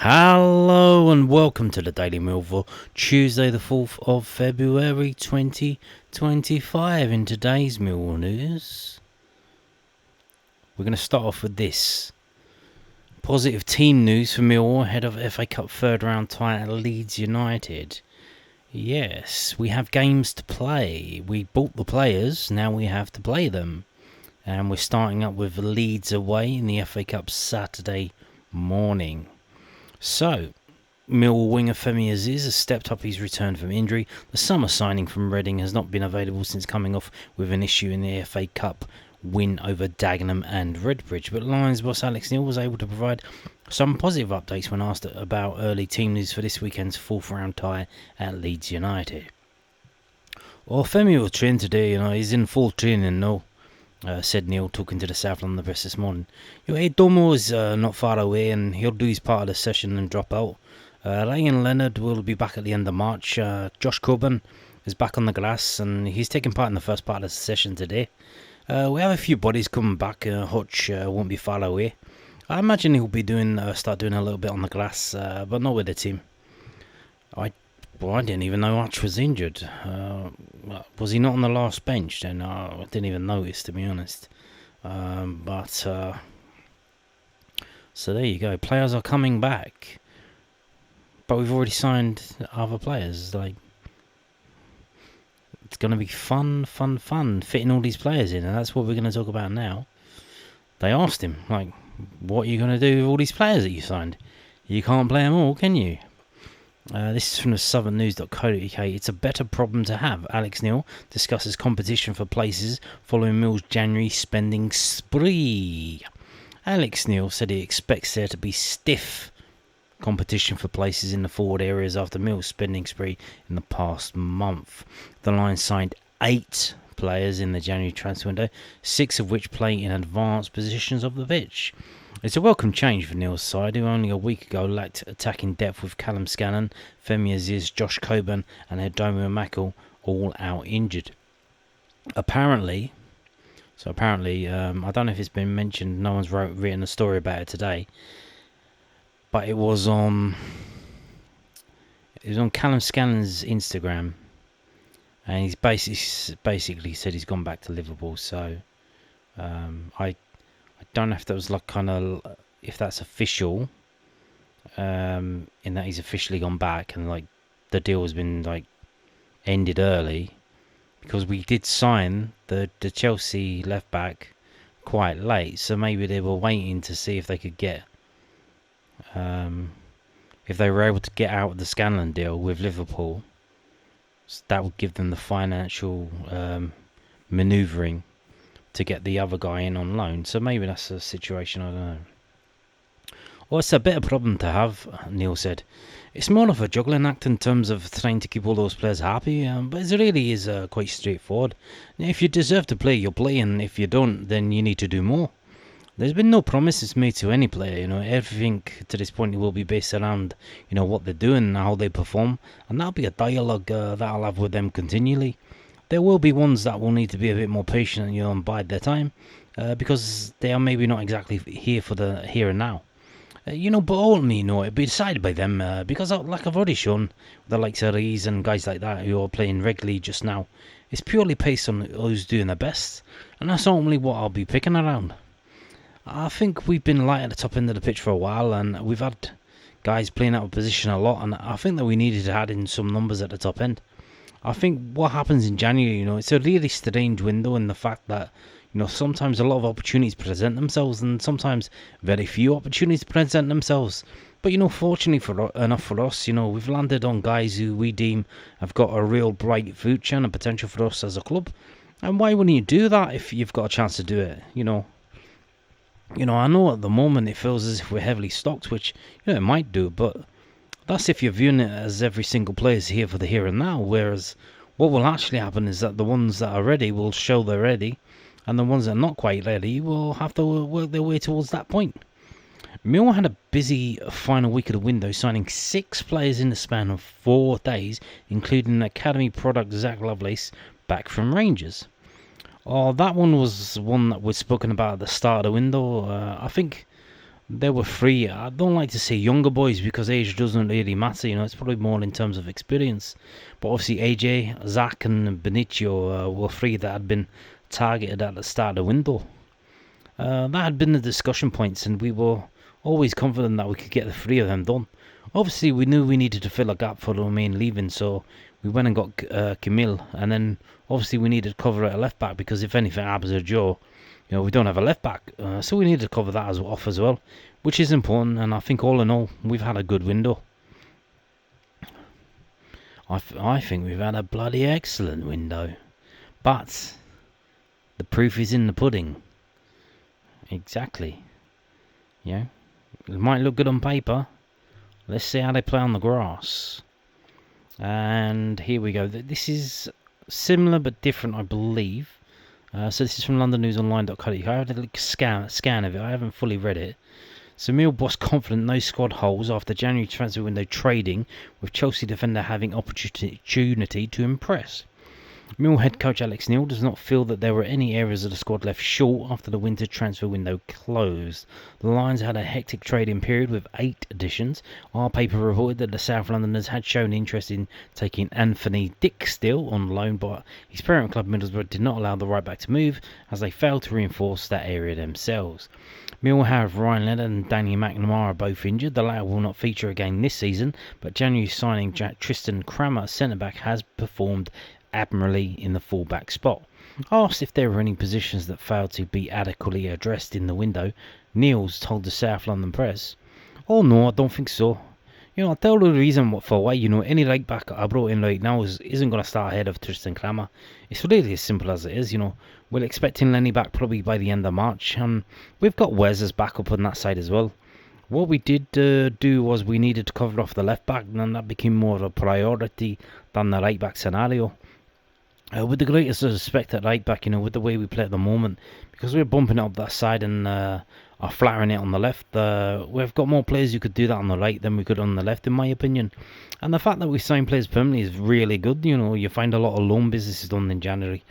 Hello and welcome to the Daily Millwall, Tuesday the 4th of February 2025. In today's Millwall news, we're going to start off with this. Positive team news for Millwall ahead of FA Cup third round tie at Leeds United. Yes, we have games to play. We bought the players, now we have to play them. And we're starting up with Leeds away in the FA Cup Saturday morning. So, Millwall winger Femi Aziz has stepped up his return from injury. The summer signing from Reading has not been available since coming off with an issue in the FA Cup win over Dagenham and Redbridge. But Lions boss Alex Neil was able to provide some positive updates when asked about early team news for this weekend's fourth round tie at Leeds United. Well, Femi will train today, he's in full training now. Said Neil, talking to the South London Press this morning. Domo is not far away and he'll do his part of the session and drop out. Ryan Leonard will be back at the end of March. Josh Coburn is back on the grass and he's taking part in the first part of the session today. We have a few bodies coming back. Hutch won't be far away. I imagine he'll be start doing a little bit on the grass, but not with the team. I didn't even know Hutch was injured. Was he not on the last bench then? I didn't even notice, to be honest. So there you go. Players are coming back. But we've already signed other players. It's going to be fun, fitting all these players in. And that's what we're going to talk about now. They asked him, what are you going to do with all these players that you signed? You can't play them all, can you? This is from the southernnews.co.uk. It's a better problem to have. Alex Neil discusses competition for places following Mill's January spending spree. Alex Neil said he expects there to be stiff competition for places in the forward areas after Mill's spending spree in the past month. The Lions signed 8 players in the January transfer window, 6 of which play in advanced positions of the pitch. It's a welcome change for Neil's side, who only a week ago lacked attacking depth with Callum Scanlon, Femi Aziz, Josh Coburn and Edomu Mackle all out injured. Apparently, I don't know if it's been mentioned, no one's written a story about it today, but it was on Callum Scanlon's Instagram, and he's basically said he's gone back to Liverpool, so I don't know if that was if that's official, in that he's officially gone back and the deal has been ended early, because we did sign the Chelsea left back quite late, so maybe they were waiting to see if they could get if they were able to get out of the Scanlon deal with Liverpool. So that would give them the financial manoeuvring to get the other guy in on loan. So maybe that's a situation, I don't know. Well, it's a better problem to have, Neil said. It's more of a juggling act in terms of trying to keep all those players happy, but it really is quite straightforward. If you deserve to play, you'll play, and if you don't, then you need to do more. There's been no promises made to any player, everything to this point will be based around, what they're doing and how they perform, and that'll be a dialogue that I'll have with them continually. There will be ones that will need to be a bit more patient and bide their time, because they are maybe not exactly here for the here and now. But ultimately, it'll be decided by them, because like I've already shown, the likes of Rees and guys like that who are playing regularly just now, it's purely based on who's doing their best, and that's ultimately what I'll be picking around. I think we've been light at the top end of the pitch for a while, and we've had guys playing out of position a lot, and I think that we needed to add in some numbers at the top end. I think what happens in January, it's a really strange window in the fact that, sometimes a lot of opportunities present themselves and sometimes very few opportunities present themselves. But, fortunately enough for us, we've landed on guys who we deem have got a real bright future and a potential for us as a club. And why wouldn't you do that if you've got a chance to do it, I know at the moment it feels as if we're heavily stocked, which, it might do, but that's if you're viewing it as every single player is here for the here and now, whereas what will actually happen is that the ones that are ready will show they're ready, and the ones that are not quite ready will have to work their way towards that point. Millwall had a busy final week of the window, signing 6 players in the span of 4 days, including academy product Zach Lovelace back from Rangers. That one was one that was spoken about at the start of the window. I think They were free. I don't like to say younger boys because age doesn't really matter. It's probably more in terms of experience. But obviously AJ, Zach and Benicio were three that had been targeted at the start of the window. That had been the discussion points, and we were always confident that we could get the three of them done. Obviously, we knew we needed to fill a gap for the main leaving, so we went and got Camille, and then obviously we needed cover at a left back because if anything happens to Joe, we don't have a left back, so we needed to cover that off as well, which is important. And I think all in all, we've had a good window. I think we've had a bloody excellent window, but the proof is in the pudding. Exactly. It might look good on paper. Let's see how they play on the grass. And here we go. This is similar but different, I believe. So this is from londonnewsonline.co.uk. I had a scan of it. I haven't fully read it. So Millwall was confident no squad holes after January transfer window trading, with Chelsea defender having opportunity to impress. Millwall head coach Alex Neil does not feel that there were any areas of the squad left short after the winter transfer window closed. The Lions had a hectic trading period with 8 additions. Our paper reported that the South Londoners had shown interest in taking Anthony Dickstill on loan, but his parent club Middlesbrough did not allow the right back to move as they failed to reinforce that area themselves. Millwall have Ryan Leonard and Danny McNamara both injured. The latter will not feature again this season, but January signing Tristan Kramer, centre-back, has performed admirably in the full-back spot. Asked if there were any positions that failed to be adequately addressed in the window, Niels told the South London Press, "Oh no, I don't think so. I'll tell you the reason for why. Any right back I brought in right now isn't going to start ahead of Tristan Kramer. It's really as simple as it is. We're expecting Lenny back probably by the end of March, and we've got Wes as backup on that side as well. What we did do was we needed to cover off the left back, and that became more of a priority than the right back scenario. With the greatest respect at right back, with the way we play at the moment, because we're bumping it up that side and are flattering it on the left, we've got more players who could do that on the right than we could on the left, in my opinion. And the fact that we sign players permanently is really good. You find a lot of loan businesses done in January.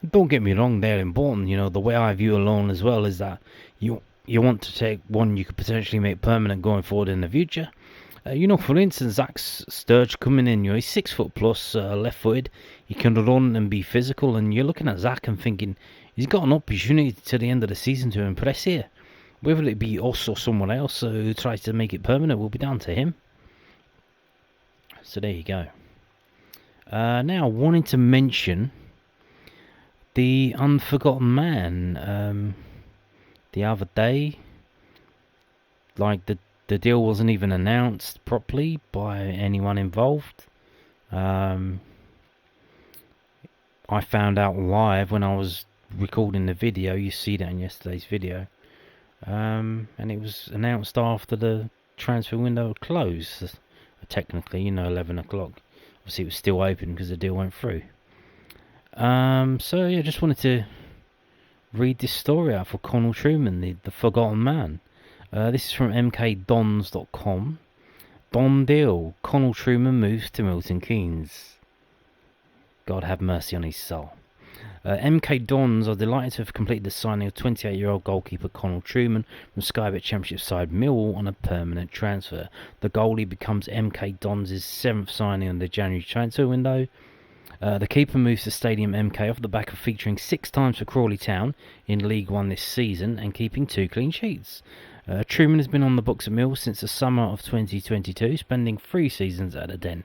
Don't get me wrong, they're important. The way I view a loan as well is that you want to take one you could potentially make permanent going forward in the future. For instance, Zach Sturge coming in, he's 6 foot plus, left-footed. He can run and be physical, and you're looking at Zach and thinking he's got an opportunity to the end of the season to impress here. Whether it be us or someone else who tries to make it permanent will be down to him. So there you go. Now, wanting to mention the unforgotten man. The other day, the deal wasn't even announced properly by anyone involved. I found out live when I was recording the video. You see that in yesterday's video. And it was announced after the transfer window closed. Technically, 11 o'clock. Obviously, it was still open because the deal went through. So, yeah, just wanted to read this story out for Connal Trueman, the forgotten man. This is from mkdons.com. Don deal. Connal Trueman moves to Milton Keynes. God have mercy on his soul. MK Dons are delighted to have completed the signing of 28-year-old goalkeeper Connal Trueman from Sky Bet Championship side Millwall on a permanent transfer. The goalie becomes MK Dons' 7th signing in the January transfer window. The keeper moves to Stadium MK off the back of featuring 6 times for Crawley Town in League One this season and keeping 2 clean sheets. Trueman has been on the books at Millwall since the summer of 2022, spending 3 seasons at the Den.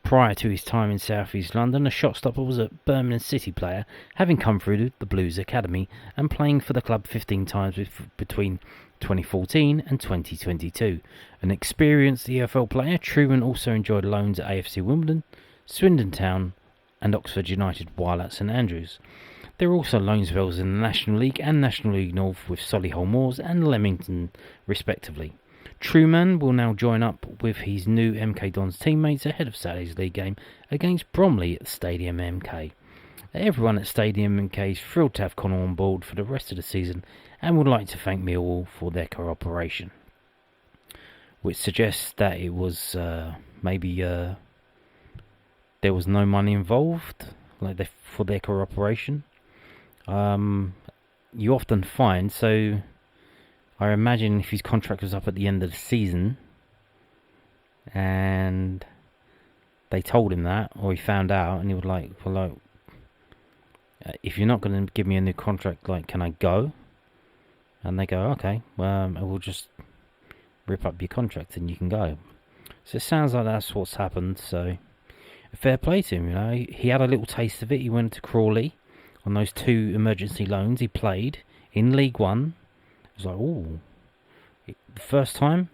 Prior to his time in South East London, the shotstopper was a Birmingham City player, having come through the Blues Academy and playing for the club 15 times between 2014 and 2022. An experienced EFL player, Trueman also enjoyed loans at AFC Wimbledon, Swindon Town and Oxford United while at St Andrews. There are also loan spells in the National League and National League North with Solihull Moors and Leamington, respectively. Trueman will now join up with his new MK Dons teammates ahead of Saturday's league game against Bromley at Stadium MK. Everyone at Stadium MK is thrilled to have Connal on board for the rest of the season and would like to thank Millwall for their cooperation. Which suggests that it was maybe there was no money involved for their cooperation. You often find, so I imagine if his contract was up at the end of the season and they told him that, or he found out, and he would like, well, like, if you're not going to give me a new contract, like, can I go? And they go, okay, well, we'll just rip up your contract and you can go. So it sounds like that's what's happened. So fair play to him, you know. He had a little taste of it. He went to Crawley on those 2 emergency loans. He played in League One. It was like, ooh. The first time,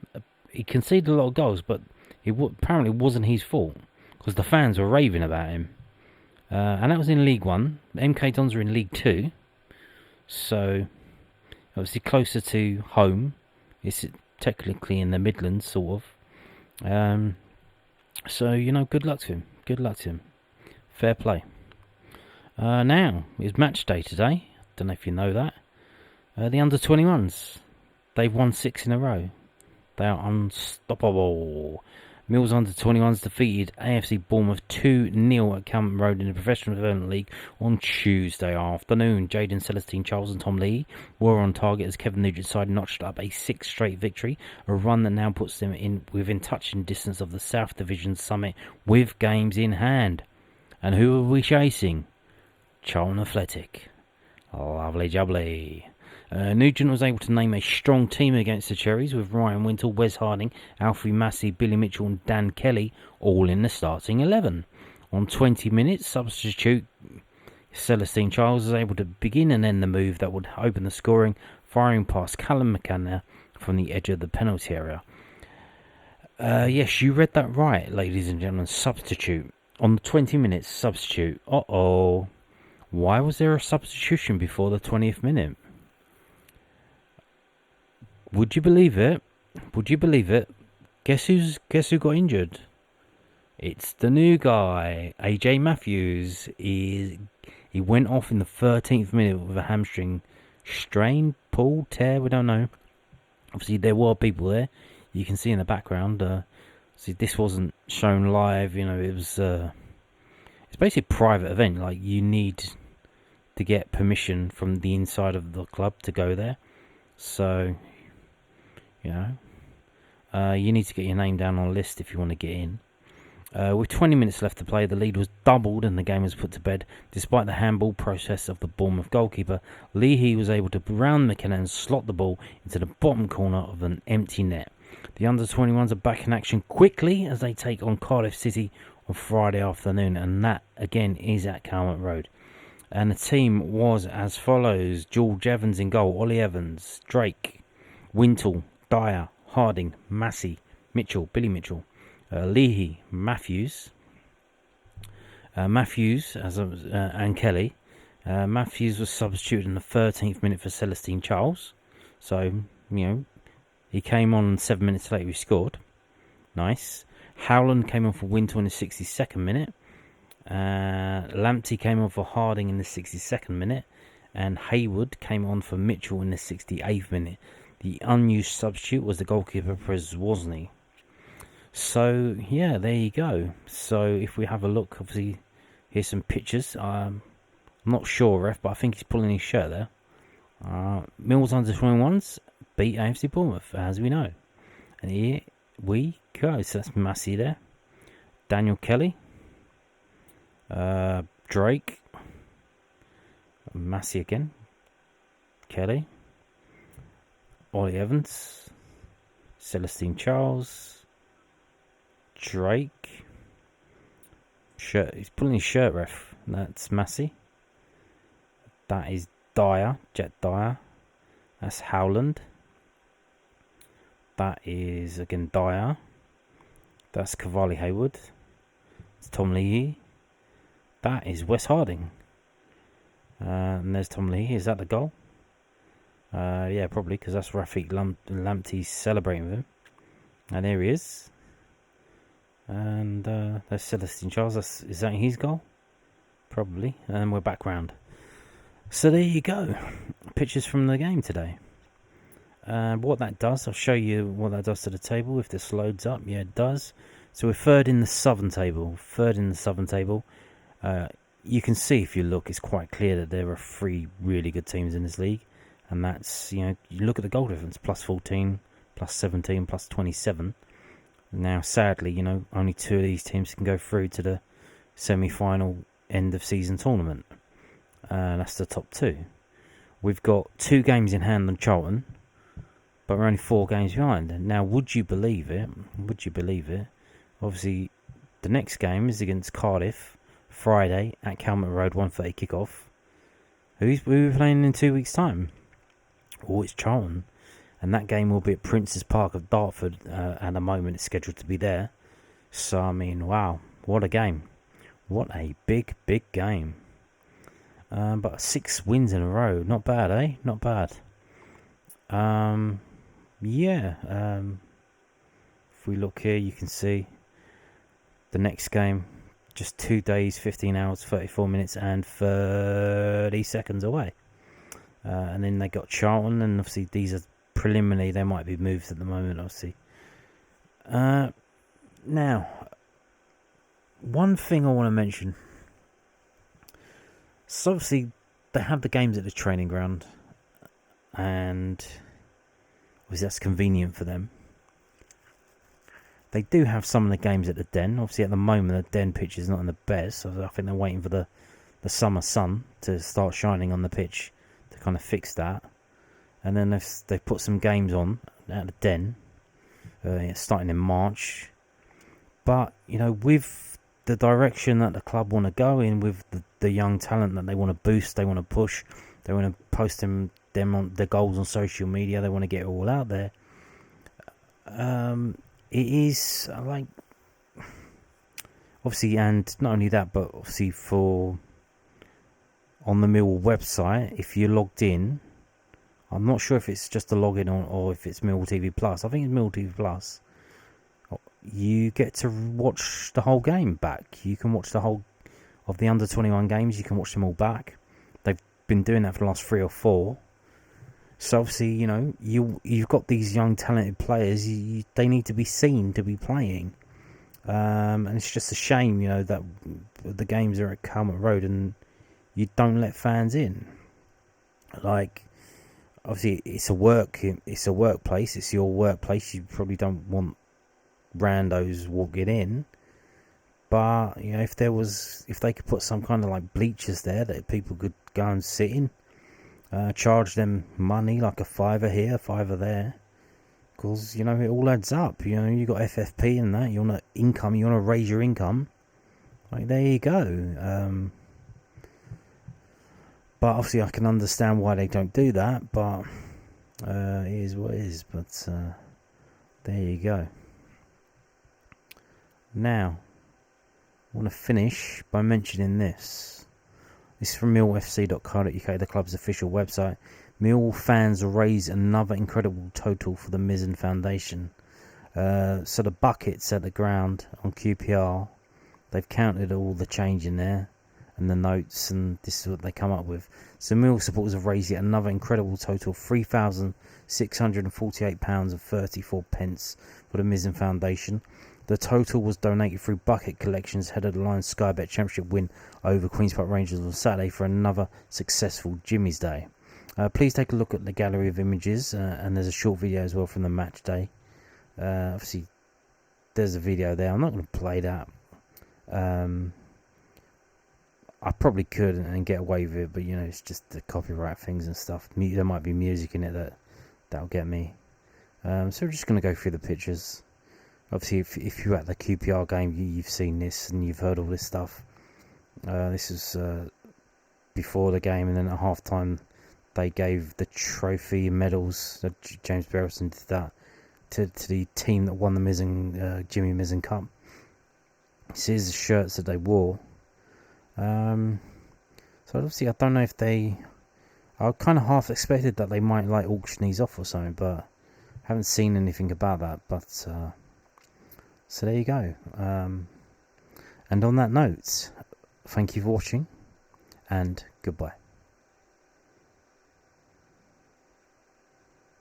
he conceded a lot of goals, but it apparently wasn't his fault because the fans were raving about him. And that was in League One. MK Dons are in League 2. So obviously closer to home. It's technically in the Midlands, sort of. So, you know, good luck to him. Good luck to him. Fair play. Now, it's match day today. Don't know if you know that. The under-21s. They've won 6 in a row. They are unstoppable. Mills under-21s defeated AFC Bournemouth 2-0 at Campbell Road in the Professional Development League on Tuesday afternoon. Jaden Celestine Charles and Tom Lee were on target as Kevin Nugent's side notched up a 6th straight victory, a run that now puts them within touching distance of the South Division summit with games in hand. And who are we chasing? Charlton Athletic. Lovely jubbly. Nugent was able to name a strong team against the Cherries with Ryan Wintle, Wes Harding, Alfie Massey, Billy Mitchell and Dan Kelly all in the starting 11. On 20 minutes, substitute Celestine Charles was able to begin and end the move that would open the scoring, firing past Callum McKenna from the edge of the penalty area. Yes, you read that right, ladies and gentlemen. Substitute. On the 20 minutes, substitute. Uh-oh. Why was there a substitution before the 20th minute? Would you believe it? Would you believe it? Guess who got injured? It's the new guy, AJ Matthews. He went off in the 13th minute with a hamstring strain, pull, tear. We don't know. Obviously, there were people there. You can see in the background. See, this wasn't shown live. You know, it was. It's basically a private event. Like, you need to get permission from the inside of the club to go there. So, you know, you need to get your name down on a list if you want to get in. With 20 minutes left to play, the lead was doubled and the game was put to bed. Despite the handball process of the Bournemouth goalkeeper, Leahy was able to round McKenna and slot the ball into the bottom corner of an empty net. The under-21s are back in action quickly as they take on Cardiff City on Friday afternoon, and that again is at Calmont Road. And the team was as follows: George Evans in goal, Ollie Evans, Drake, Wintle, Dyer, Harding, Massey, Mitchell, Billy Mitchell, Leahy, Matthews, and Kelly. Matthews was substituted in the 13th minute for Celestine Charles. So, you know, he came on 7 minutes later, he scored. Nice. Howland came on for Wintle in the 62nd minute. Lamptey came on for Harding in the 62nd minute. And Hayward came on for Mitchell in the 68th minute. The unused substitute was the goalkeeper, Przewozny. So, yeah, there you go. So, if we have a look, obviously, here's some pictures. I'm not sure, ref, but I think he's pulling his shirt there. Mills under-21s beat AFC Bournemouth, as we know. And here we go. So, that's Massey there. Daniel Kelly. Drake. Massey again. Kelly. Ollie Evans. Celestine Charles. Drake. Shirt. He's pulling his shirt, ref. That's Massey. That is Dyer. Jet Dyer. That's Howland. That is again Dyer. That's Cavalli Hayward. It's Tom Leahy. That is Wes Harding. And there's Tom Leahy. Is that the goal? Yeah, probably, because that's Rafiq Lamptey celebrating with him. And there he is. And there's Celestine Charles. Is that his goal? Probably. And we're back round. So there you go. Pictures from the game today. What that does, I'll show you what that does to the table if this loads up. Yeah, it does. So we're third in the Southern table. You can see if you look, it's quite clear that there are 3 really good teams in this league. and that's, you look at the goal difference, plus 14, plus 17, plus 27. Now, sadly, only 2 of these teams can go through to the semi-final end of season tournament. That's the top 2. We've got 2 games in hand on Charlton, but we're only 4 games behind. Now, would you believe it? Obviously, the next game is against Cardiff, Friday at Calmet Road, 1:30 kickoff. Who are we playing in 2 weeks' time? Oh, it's Charlton. And that game will be at Prince's Park of Dartford. At the moment, it's scheduled to be there. So, I mean, wow, what a game. What a big, big game. But 6 wins in a row. Not bad, eh? Not bad. If we look here, you can see the next game, just 2 days, 15 hours, 34 minutes and 30 seconds away. And then they got Charlton, and obviously these are preliminary. They might be moved at the moment, obviously. Now, one thing I want to mention. So obviously they have the games at the training ground, and obviously that's convenient for them. They do have some of the games at the Den. Obviously at the moment the Den pitch is not in the best, so I think they're waiting for the summer sun to start shining on the pitch to kind of fix that. And then they've put some games on at the Den, starting in March. But, with the direction that the club want to go in, with the young talent that they want to boost, they want to push, they want to post them on their goals on social media, they want to get it all out there. It is like, obviously, and not only that, but obviously on the Millwall website, if you're logged in, I'm not sure if it's just a login or if it's Millwall TV Plus. I think it's Millwall TV Plus. You get to watch the whole game back. You can watch the whole of the under 21 games. You can watch them all back. They've been doing that for the last 3 or 4. So obviously, you've got these young talented players. They need to be seen to be playing. And it's just a shame, that the games are at Calmet Road and you don't let fans in. Like, obviously, it's a workplace. It's your workplace. You probably don't want randos walking in. But if they could put some kind of like bleachers there that people could go and sit in, charge them money, like a $5 here, $5 there, because it all adds up. You got FFP and that. You want income. You want to raise your income. Like, there you go. But obviously I can understand why they don't do that, but it is what it is. But there you go. Now, I want to finish by mentioning this. This is from millfc.co.uk, the club's official website. Millwall fans raise another incredible total for the Mizzen Foundation. So the buckets at the ground on QPR, they've counted all the change in there and the notes, and this is what they come up with. So Millwall supporters have raised yet another incredible total of £3,648.34 for the Mizzen Foundation. The total was donated through bucket collections ahead of the Lions Sky Bet Championship win over Queen's Park Rangers on Saturday for another successful Jimmy's Day. Please take a look at the gallery of images, and there's a short video as well from the Matchday. Obviously, there's a video there. I'm not going to play that. I probably could and get away with it, but it's just the copyright things and stuff. There might be music in it that'll get me. So we're just going to go through the pictures. Obviously, if you're at the QPR game, you've seen this and you've heard all this stuff. This is before the game, and then at half-time, they gave the trophy and medals. James Berylson did that to the team that won the Jimmy Mizzen Cup. So here's the shirts that they wore. So obviously, I don't know if I kind of half expected that they might like auction these off or something, but haven't seen anything about that. But so there you go. And on that note, thank you for watching, and goodbye.